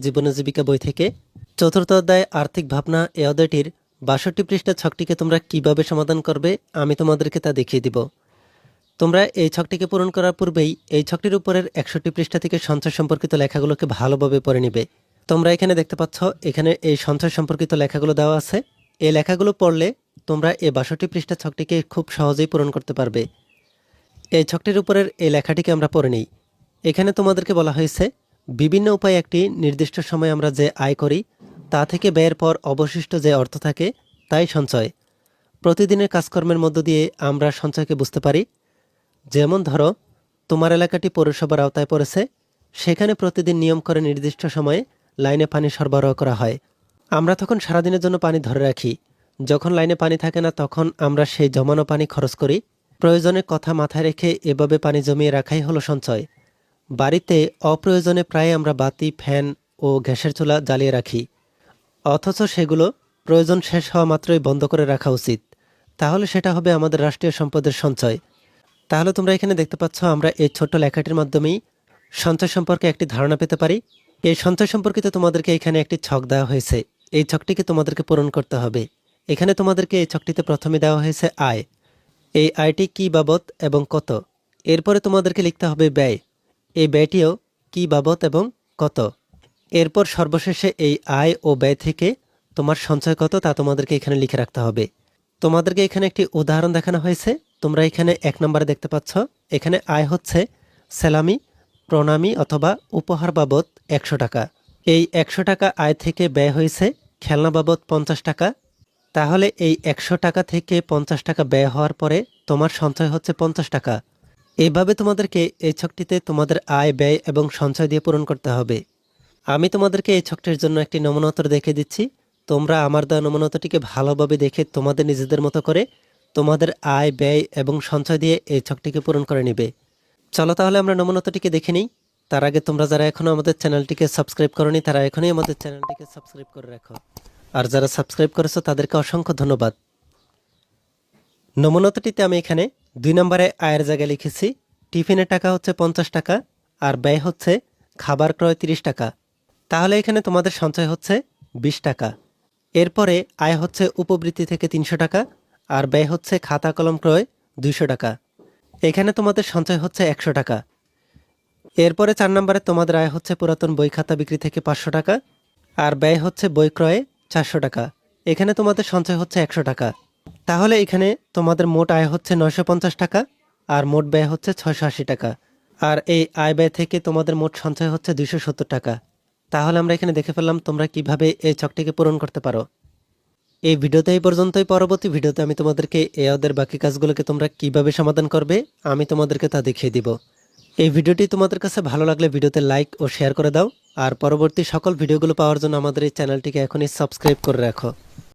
জীবন ও জীবিকা বই থেকে চতুর্থ অধ্যায় আর্থিক ভাবনা এই অধ্যায়টির ৬২ পৃষ্ঠার ছকটিকে তোমরা কিভাবে সমাধান করবে আমি তোমাদেরকে তা দেখিয়ে দিব। তোমরা এই ছকটিকে পূরণ করার পূর্বেই এই ছকটির উপরের ৬১ পৃষ্ঠা থেকে সঞ্চয় সম্পর্কিত লেখাগুলোকে ভালোভাবে পড়ে নিবে। তোমরা এখানে দেখতে পাচ্ছ এখানে এই সঞ্চয় সম্পর্কিত লেখাগুলো দেওয়া আছে। এই লেখাগুলো পড়লে তোমরা এই ৬২ পৃষ্ঠার ছকটিকে খুব সহজেই পূরণ করতে পারবে। এই ছকটির উপরের এই লেখাটিকে আমরা পড়ে নিই। এখানে তোমাদেরকে বলা হয়েছে বিভিন্ন উপায়ে একটি নির্দিষ্ট সময় আমরা যে আয় করি তা থেকে ব্যয়ের পর অবশিষ্ট যে অর্থ থাকে তাই সঞ্চয়। প্রতিদিনের কাজকর্মের মধ্য দিয়ে আমরা সঞ্চয়কে বুঝতে পারি। যেমন ধরো তোমার এলাকাটি পৌরসভার আওতায় পড়েছে, সেখানে প্রতিদিন নিয়ম করে নির্দিষ্ট সময়ে লাইনে পানি সরবরাহ করা হয়। আমরা তখন সারাদিনের জন্য পানি ধরে রাখি। যখন লাইনে পানি থাকে না তখন আমরা সেই জমানো পানি খরচ করি। প্রয়োজনের কথা মাথায় রেখে এভাবে পানি জমিয়ে রাখাই হলো সঞ্চয়। বাড়িতে অপ্রয়োজনে প্রায় আমরা বাতি, ফ্যান ও গ্যাসের চুলা জ্বালিয়ে রাখি, অথচ সেগুলো প্রয়োজন শেষ হওয়া মাত্রই বন্ধ করে রাখা উচিত। তাহলে সেটা হবে আমাদের রাষ্ট্রীয় সম্পদের সঞ্চয়। তাহলে তোমরা এখানে দেখতে পাচ্ছ আমরা এই ছোট্ট লেখাটির মাধ্যমেই সঞ্চয় সম্পর্কে একটি ধারণা পেতে পারি। এই সঞ্চয় সম্পর্কিত তোমাদেরকে এখানে একটি ছক দেওয়া হয়েছে। এই ছকটিকে তোমাদেরকে পূরণ করতে হবে। এখানে তোমাদেরকে এই ছকটিতে প্রথমে দেওয়া হয়েছে আয়। এই আয়টি কী বাবদ এবং কত। এরপরে তোমাদেরকে লিখতে হবে ব্যয়। এই ব্যয়টিও কী বাবদ এবং কত। এরপর সর্বশেষে এই আয় ও ব্যয় থেকে তোমার সঞ্চয় কত তা তোমাদেরকে এখানে লিখে রাখতে হবে। তোমাদেরকে এখানে একটি উদাহরণ দেখানো হয়েছে। তোমরা এখানে ১ নম্বরে দেখতে পাচ্ছ এখানে আয় হচ্ছে সেলামি, প্রণামী অথবা উপহার বাবদ ১০০ টাকা। এই ১০০ টাকা আয় থেকে ব্যয় হয়েছে খেলনা বাবদ ৫০ টাকা। তাহলে এই ১০০ টাকা থেকে ৫০ টাকা ব্যয় হওয়ার পরে তোমার সঞ্চয় হচ্ছে ৫০ টাকা। এভাবে তোমাদেরকে এই ছকটিতে তোমাদের আয়, ব্যয় এবং সঞ্চয় দিয়ে পূরণ করতে হবে। আমি তোমাদেরকে এই ছকটির জন্য একটি নমুনা উত্তর দেখিয়ে দিচ্ছি। তোমরা আমার দেওয়া নমুনা উত্তরটিকে ভালোভাবে দেখে তোমাদের নিজেদের মতো করে তোমাদের আয়, ব্যয় এবং সঞ্চয় দিয়ে এই ছকটিকে পূরণ করে নিবে। চলো তাহলে আমরা নমুনা উত্তরটিকে দেখে নিই। তার আগে তোমরা যারা এখনও আমাদের চ্যানেলটিকে সাবস্ক্রাইব করোনি তারা এখনই আমাদের চ্যানেলটিকে সাবস্ক্রাইব করে রাখো। আর যারা সাবস্ক্রাইব করেছো তাদেরকে অসংখ্য ধন্যবাদ। নমুনা উত্তরটিতে আমি এখানে ২ নম্বরে আয়ের জায়গায় লিখেছি টিফিনের টাকা হচ্ছে ৫০ টাকা আর ব্যয় হচ্ছে খাবার ক্রয় ৩০ টাকা। তাহলে এখানে তোমাদের সঞ্চয় হচ্ছে ২০ টাকা। এরপরে আয় হচ্ছে উপবৃত্তি থেকে ৩০০ টাকা আর ব্যয় হচ্ছে খাতা কলম ক্রয় ২০০ টাকা। এখানে তোমাদের সঞ্চয় হচ্ছে ১০০ টাকা। এরপরে ৪ নম্বরে তোমাদের আয় হচ্ছে পুরাতন বই খাতা বিক্রি থেকে ৫০০ টাকা আর ব্যয় হচ্ছে বই ক্রয়ে ৪০০ টাকা। এখানে তোমাদের সঞ্চয় হচ্ছে ১০০ টাকা। তাহলে এখানে তোমাদের মোট আয় হচ্ছে ৯৫০ টাকা আর মোট ব্যয় হচ্ছে ৬৮০ টাকা। আর এই আয় ব্যয় থেকে তোমাদের মোট সঞ্চয় হচ্ছে ২৭০ টাকা। তাহলে আমরা এখানে দেখে ফেললাম তোমরা কিভাবে এই ছকটিকে পূরণ করতে পারো। এই ভিডিওতে এই পর্যন্তই। পরবর্তী ভিডিওতে আমি তোমাদেরকে এই অধ্যায়ের বাকি কাজগুলোকে তোমরা কিভাবে সমাধান করবে আমি তোমাদেরকে তা দেখিয়ে দিব। এই ভিডিওটি তোমাদের কাছে ভালো লাগলে ভিডিওতে লাইক ও শেয়ার করে দাও। আর পরবর্তী সকল ভিডিওগুলো পাওয়ার জন্য আমাদের এই চ্যানেলটিকে এখনই সাবস্ক্রাইব করে রাখো।